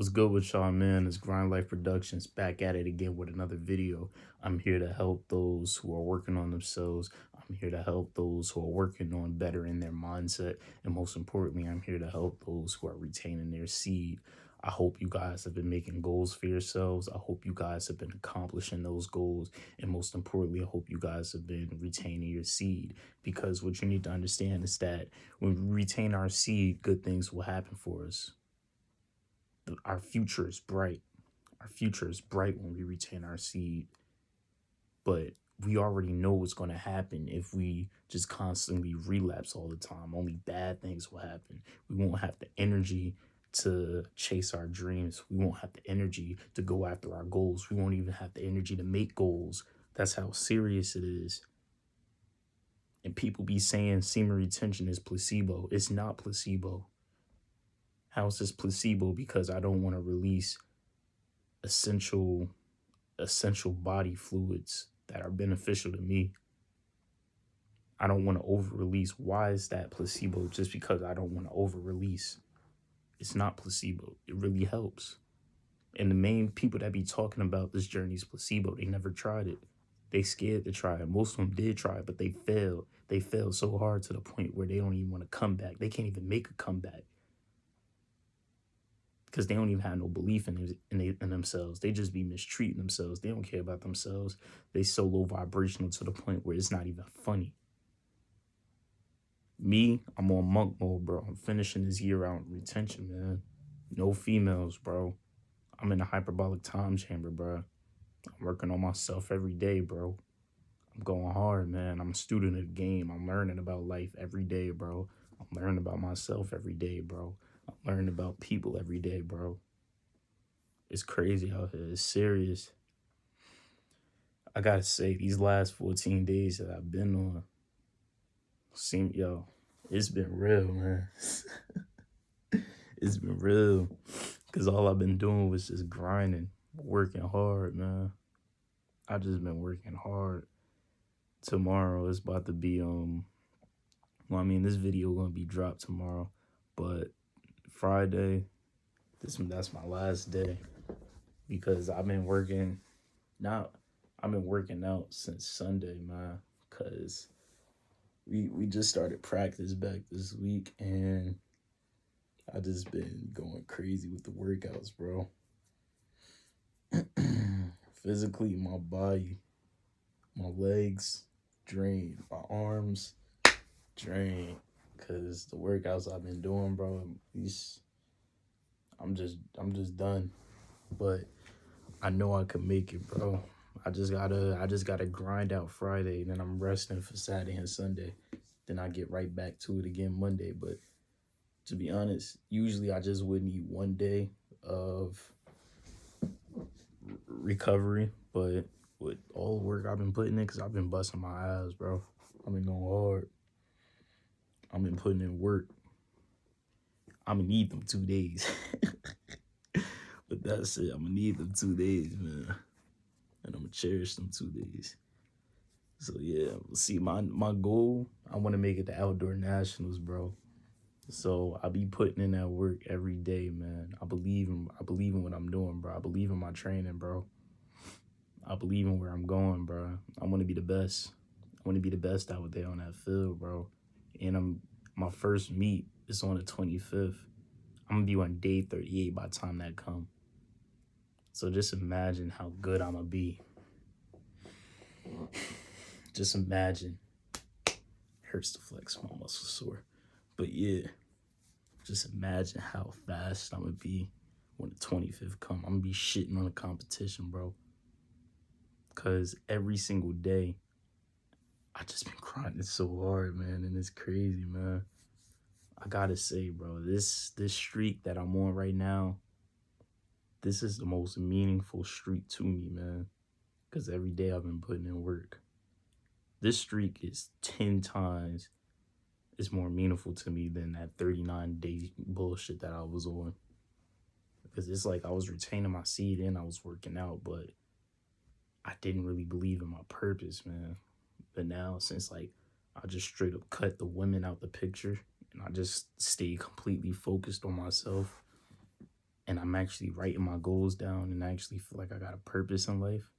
What's good with y'all, man? It's Grind Life Productions back at it again with another video. I'm here to help those who are working on themselves. I'm here to help those who are working on bettering their mindset. And most importantly, I'm here to help those who are retaining their seed. I hope you guys have been making goals for yourselves. I hope you guys have been accomplishing those goals. And most importantly, I hope you guys have been retaining your seed. Because what you need to understand is that when we retain our seed, good things will happen for us. Our future is bright. Our future is bright when we retain our seed. But we already know what's going to happen if we just constantly relapse all the time. Only bad things will happen. We won't have the energy to chase our dreams. We won't have the energy to go after our goals. We won't even have the energy to make goals. That's how serious it is. And people be saying semen retention is placebo. It's not placebo. How is this placebo? Because I don't want to release essential body fluids that are beneficial to me. I don't want to over release. Why is that placebo? Just because I don't want to over release. It's not placebo. It really helps. And the main people that be talking about this journey is placebo. They never tried it. They scared to try it. Most of them did try it, but they failed. They failed so hard to the point where they don't even want to come back. They can't even make a comeback. Because they don't even have no belief in themselves. They just be mistreating themselves. They don't care about themselves. They so low vibrational to the point where it's not even funny. Me, I'm on monk mode, bro. I'm finishing this year out in retention, man. No females, bro. I'm in a hyperbolic time chamber, bro. I'm working on myself every day, bro. I'm going hard, man. I'm a student of the game. I'm learning about life every day, bro. I'm learning about myself every day, bro. I'm learning about people every day, bro. It's crazy out here. It's serious. I gotta say, these last 14 days that I've been on, it's been real, man. It's been real. Because all I've been doing was just grinding, working hard, man. I just been working hard. Tomorrow it's about to be, this video gonna be dropped tomorrow, but Friday, that's my last day. Because I've been working out since Sunday, man. Cause we just started practice back this week, and I just been going crazy with the workouts, bro. Physically, my body, my legs drained, my arms drained, cause the workouts I've been doing, bro. I'm just done. But I know I can make it, bro. I just gotta grind out Friday, then I'm resting for Saturday and Sunday. Then I get right back to it again Monday. But to be honest, usually I just would need 1 day of recovery. But with all the work I've been putting in, because I've been busting my ass, bro. I've been going hard. I've been putting in work. I'm gonna need them 2 days. But that's it. I'm gonna need them 2 days, man. And I'm gonna cherish them 2 days. So yeah, see, my goal, I want to make it to outdoor nationals, bro. So I be putting in that work every day, man. I believe in what I'm doing, bro. I believe in my training, bro. I believe in where I'm going, bro. I want to be the best. I want to be the best out there on that field, bro. And my first meet is on the 25th. I'm gonna be on day 38 by the time that come. So just imagine how good I'm gonna be. Just imagine. Hurts to flex, my muscles sore. But yeah, just imagine how fast I'm gonna be when the 25th come. I'm gonna be shitting on the competition, bro. Cause every single day, I just been grinding so hard, man, and it's crazy, man. I gotta say, bro, this streak that I'm on right now, this is the most meaningful streak to me, man. Cause every day I've been putting in work. This streak is 10 times is more meaningful to me than that 39-day bullshit that I was on. Because it's like I was retaining my seed and I was working out, but I didn't really believe in my purpose, man. But now, since like I just straight up cut the women out the picture and I just stay completely focused on myself, and I'm actually writing my goals down and I actually feel like I got a purpose in life,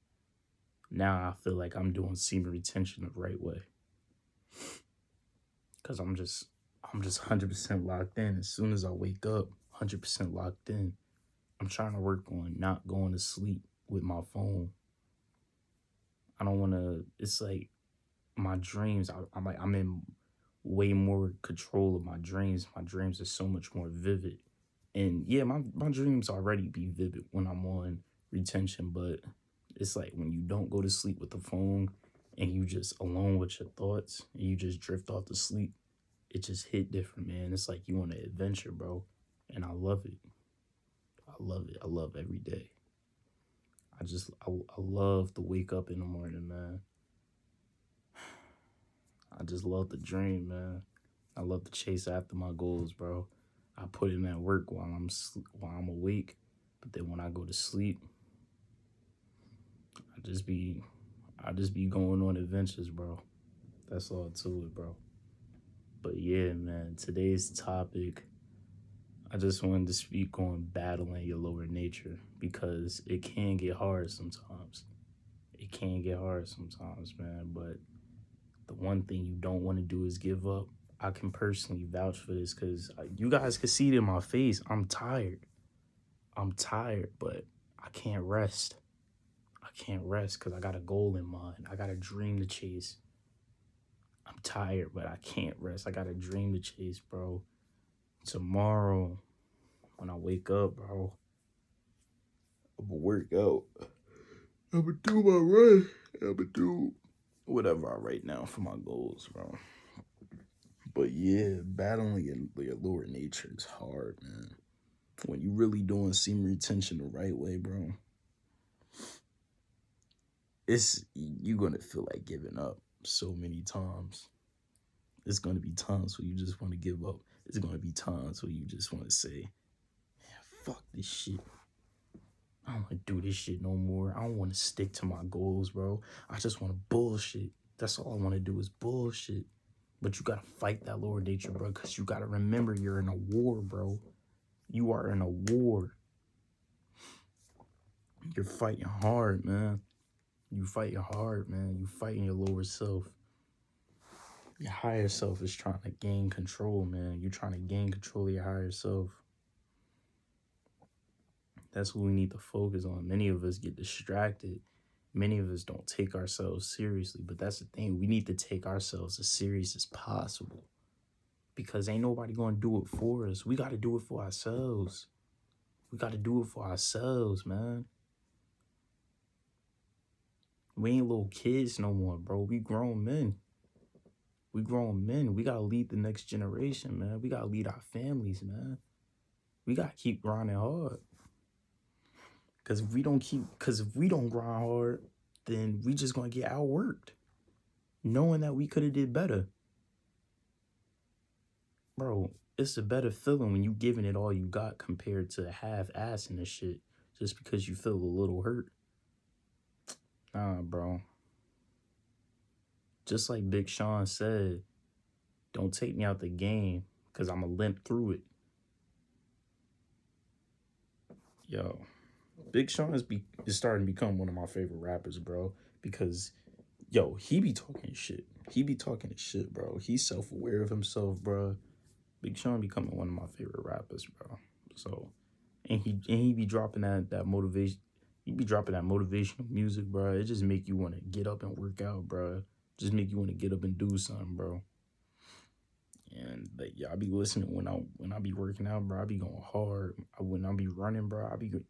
now I feel like I'm doing semen retention the right way. Cause I'm just 100% locked in. As soon as I wake up, 100% locked in. I'm trying to work on not going to sleep with my phone. I don't want to. It's like my dreams. I'm in way more control of my dreams. My dreams are so much more vivid. And yeah, my dreams already be vivid when I'm on retention, but it's like when you don't go to sleep with the phone and you just alone with your thoughts and you just drift off to sleep, it just hit different, man. It's like you on an adventure, bro. And I love it. I love it. I love every day. I love to wake up in the morning, man. I just love the dream, man. I love to chase after my goals, bro. I put in that work while I'm awake, but then when I go to sleep, I just be I just be going on adventures, bro. That's all to it, bro. But yeah, man, today's topic, I just wanted to speak on battling your lower nature because it can get hard sometimes. It can get hard sometimes, man. But the one thing you don't want to do is give up. I can personally vouch for this because you guys can see it in my face. I'm tired. I'm tired, but I can't rest. I can't rest because I got a goal in mind. I got a dream to chase. I'm tired, but I can't rest. I got a dream to chase, bro. Tomorrow, when I wake up, bro, I'm gonna work out. I'm gonna do my run. I'm gonna do whatever I write now for my goals, bro. But yeah, battling your lower nature is hard, man. When you really doing semen retention the right way, bro, it's you gonna feel like giving up so many times. It's gonna be times where you just want to give up. It's gonna be times where you just want to say, fuck this shit. I don't want to do this shit no more. I don't want to stick to my goals, bro. I just want to bullshit. That's all I want to do is bullshit. But you gotta fight that lower nature, bro, because you gotta remember you're in a war, bro. You are in a war. You're fighting hard, man. You fighting hard, man. You fighting your lower self. Your higher self is trying to gain control, man. You're trying to gain control of your higher self. That's what we need to focus on. Many of us get distracted. Many of us don't take ourselves seriously, but that's the thing. We need to take ourselves as serious as possible because ain't nobody going to do it for us. We got to do it for ourselves. We got to do it for ourselves, man. We ain't little kids no more, bro. We grown men. We grown men. We got to lead the next generation, man. We got to lead our families, man. We got to keep grinding hard. Because if we don't grind hard, then we just going to get outworked. Knowing that we could have did better. Bro, it's a better feeling when you giving it all you got compared to half-assing this shit just because you feel a little hurt. Nah, bro. Just like Big Sean said, don't take me out the game because I'm going to limp through it. Yo, Big Sean is starting to become one of my favorite rappers, bro, because, yo, he be talking shit. He be talking shit, bro. He's self-aware of himself, bro. Big Sean becoming one of my favorite rappers, bro. So, and he be dropping that motivation. He be dropping that motivational music, bro. It just make you want to get up and work out, bro. Just make you want to get up and do something, bro. And like, yeah, I be listening when I be working out, bro. I be going hard. When I be running, bro, I be good.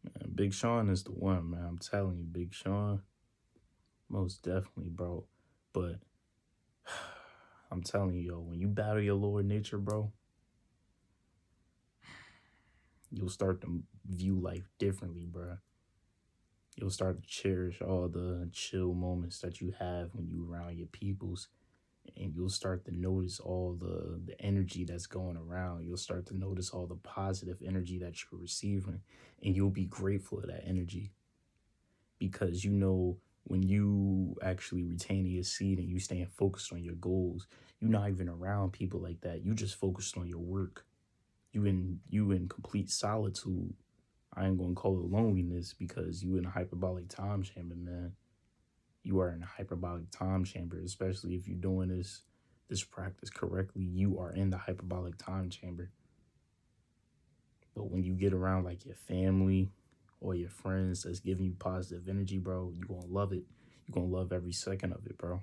Man, Big Sean is the one, man. I'm telling you, Big Sean, most definitely, bro. But I'm telling you, yo, when you battle your lower nature, bro, you'll start to view life differently, bro. You'll start to cherish all the chill moments that you have when you around your peoples, and you'll start to notice all the energy that's going around. You'll start to notice all the positive energy that you're receiving, and you'll be grateful of that energy because you know when you actually retain your seed and you staying focused on your goals, you're not even around people like that. You just focused on your work. You in complete solitude. I ain't gonna call it loneliness because you in a hyperbolic time chamber, man. You are in a hyperbolic time chamber, especially if you're doing this practice correctly. You are in the hyperbolic time chamber. But when you get around like your family or your friends that's giving you positive energy, bro, you gonna love it. You gonna love every second of it, bro.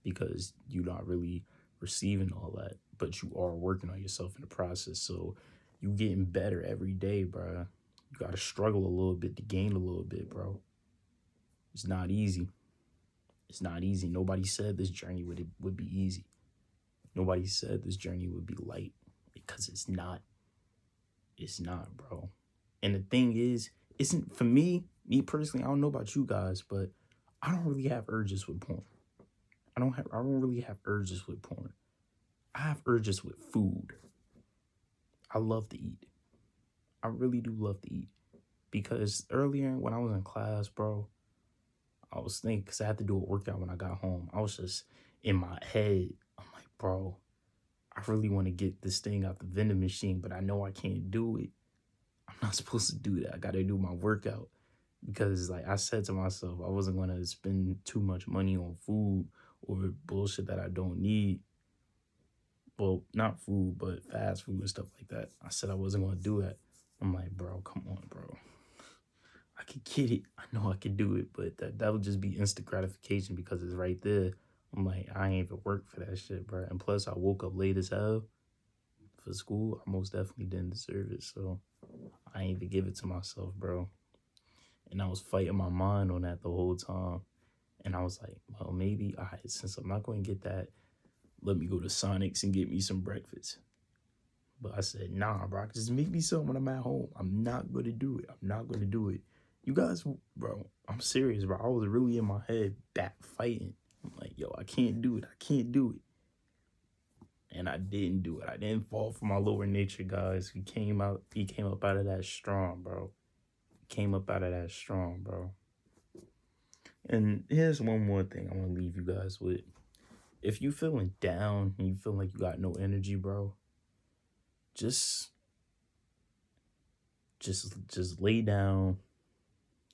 Because you're not really receiving all that, but you are working on yourself in the process. So you getting better every day, bro. You gotta struggle a little bit to gain a little bit, bro. It's not easy. It's not easy. Nobody said this journey would be easy. Nobody said this journey would be light because it's not. It's not, bro. And the thing is, isn't for me personally, I don't know about you guys, but I don't really have urges with porn. I don't really have urges with porn. I have urges with food. I love to eat. I really do love to eat. Because earlier when I was in class, bro, I was thinking, because I had to do a workout when I got home. I was just in my head. I'm like, bro, I really want to get this thing out the vending machine, but I know I can't do it. I'm not supposed to do that. I got to do my workout. Because, like I said to myself, I wasn't going to spend too much money on food or bullshit that I don't need. Well, not food, but fast food and stuff like that. I said I wasn't going to do that. I'm like, bro, come on, bro. I could get it. I know I could do it, but that would just be instant gratification because it's right there. I'm like, I ain't even work for that shit, bro. And plus, I woke up late as hell for school. I most definitely didn't deserve it, so I ain't even give it to myself, bro. And I was fighting my mind on that the whole time. And I was like, well, maybe, all right, since I'm not going to get that, let me go to Sonic's and get me some breakfast. But I said, nah, bro, just make me something when I'm at home. I'm not going to do it. I'm not going to do it. You guys, bro, I'm serious, bro. I was really in my head back fighting. I'm like, yo, I can't do it. I can't do it. And I didn't do it. I didn't fall for my lower nature, guys. He came up out of that strong, bro. He came up out of that strong, bro. And here's one more thing I want to leave you guys with. If you feeling down and you feel like you got no energy, bro, just lay down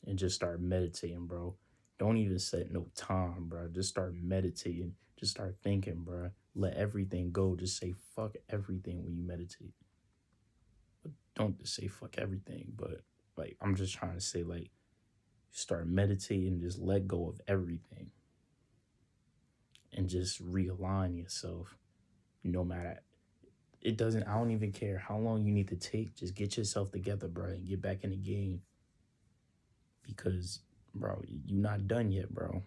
and just start meditating, bro. Don't even set no time, bro. Just start meditating. Just start thinking, bro. Let everything go. Just say fuck everything when you meditate. But don't just say fuck everything, but like I'm just trying to say, like, start meditating, just let go of everything. And just realign yourself. No matter, it doesn't, I don't even care how long you need to take. Just get yourself together, bro, and get back in the game. Because, bro, you're not done yet, bro.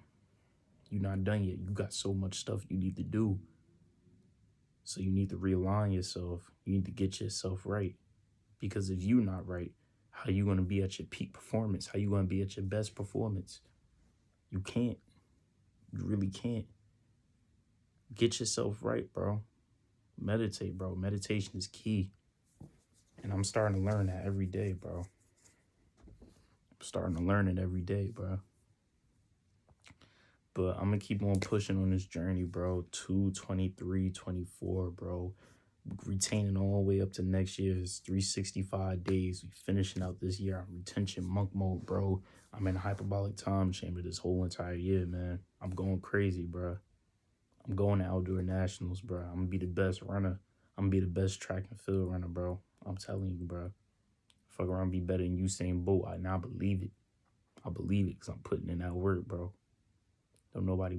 You're not done yet. You got so much stuff you need to do. So you need to realign yourself. You need to get yourself right. Because if you're not right, how you going to be at your peak performance? How you going to be at your best performance? You can't. You really can't. Get yourself right, bro. Meditate, bro. Meditation is key. And I'm starting to learn that every day, bro. I'm starting to learn it every day, bro. But I'm going to keep on pushing on this journey, bro. 223, 24, bro. Retaining all the way up to next year's 365 days. We finishing out this year. I'm retention monk mode, bro. I'm in a hyperbolic time chamber this whole entire year, man. I'm going crazy, bro. I'm going to outdoor nationals, bro. I'm going to be the best runner. I'm going to be the best track and field runner, bro. I'm telling you, bro. Fuck around, be better than Usain Bolt. I now believe it. I believe it because I'm putting in that work, bro. Don't nobody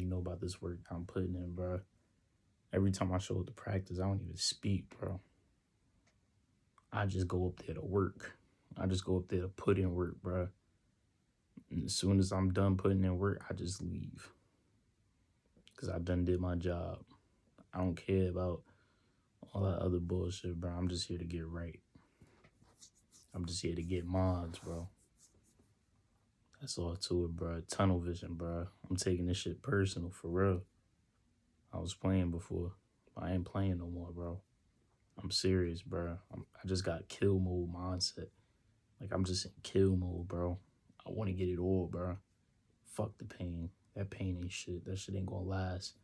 know about this work I'm putting in, bro. Every time I show up to practice, I don't even speak, bro. I just go up there to work. I just go up there to put in work, bro. And as soon as I'm done putting in work, I just leave. Because I done did my job. I don't care about all that other bullshit, bro. I'm just here to get right. I'm just here to get mods, bro. That's all to it, bro. Tunnel vision, bro. I'm taking this shit personal, for real. I was playing before. I ain't playing no more, bro. I'm serious, bro. I just got kill mode mindset. Like, I'm just in kill mode, bro. I want to get it all, bro. Fuck the pain. That pain ain't shit. That shit ain't gonna last.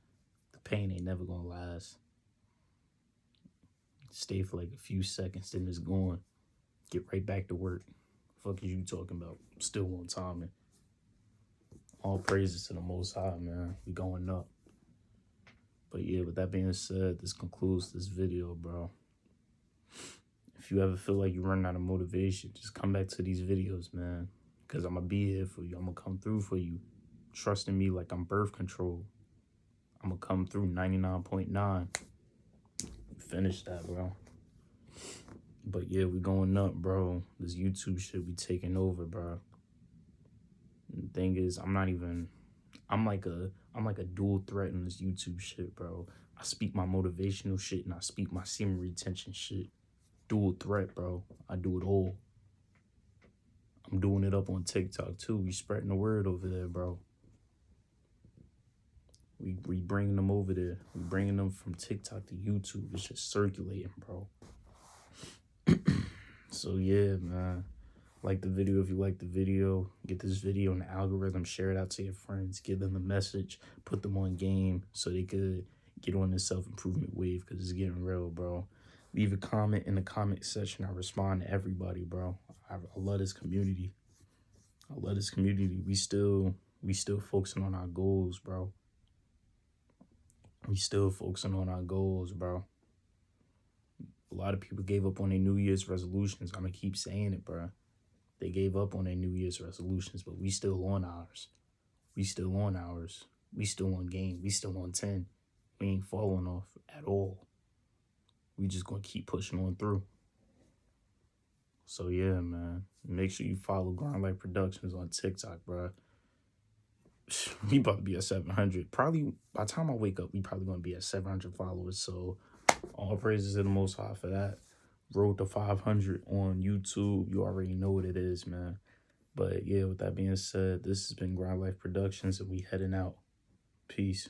The pain ain't never gonna last. Stay for like a few seconds, then it's gone. Get right back to work. Fuck is you talking about? Still on time. All praises to the Most High, man. We going up. But yeah, with that being said, this concludes this video, bro. If you ever feel like you're running out of motivation, just come back to these videos, man. Because I'm going to be here for you. I'm going to come through for you. Trust in me like I'm birth control. I'm going to come through 99.9. Finish that, bro. But yeah, we going up, bro. This YouTube shit be taking over, bro. And the thing is, I'm like a dual threat in this YouTube shit, bro. I speak my motivational shit and I speak my semen retention shit. Dual threat, bro. I do it all. I'm doing it up on TikTok too. We spreading the word over there, bro. We bringing them over there. We bringing them from TikTok to YouTube. It's just circulating, bro. So yeah, man. Like the video if you like the video. Get this video in the algorithm. Share it out to your friends. Give them the message. Put them on game so they could get on this self-improvement wave because it's getting real, bro. Leave a comment in the comment section. I respond to everybody, bro. I love this community. I love this community. We still focusing on our goals, bro. We still focusing on our goals, bro. A lot of people gave up on their New Year's resolutions. I'm going to keep saying it, bro. They gave up on their New Year's resolutions, but we still on ours. We still on ours. We still on game. We still on 10. We ain't falling off at all. We just going to keep pushing on through. So, yeah, man. Make sure you follow Grind Life Productions on TikTok, bro. We about to be at 700. Probably, by the time I wake up, we probably going to be at 700 followers. So, all praises to the Most High for that. Road to 500 on YouTube. You already know what it is, man. But, yeah, with that being said, this has been Grind Life Productions, and we heading out. Peace.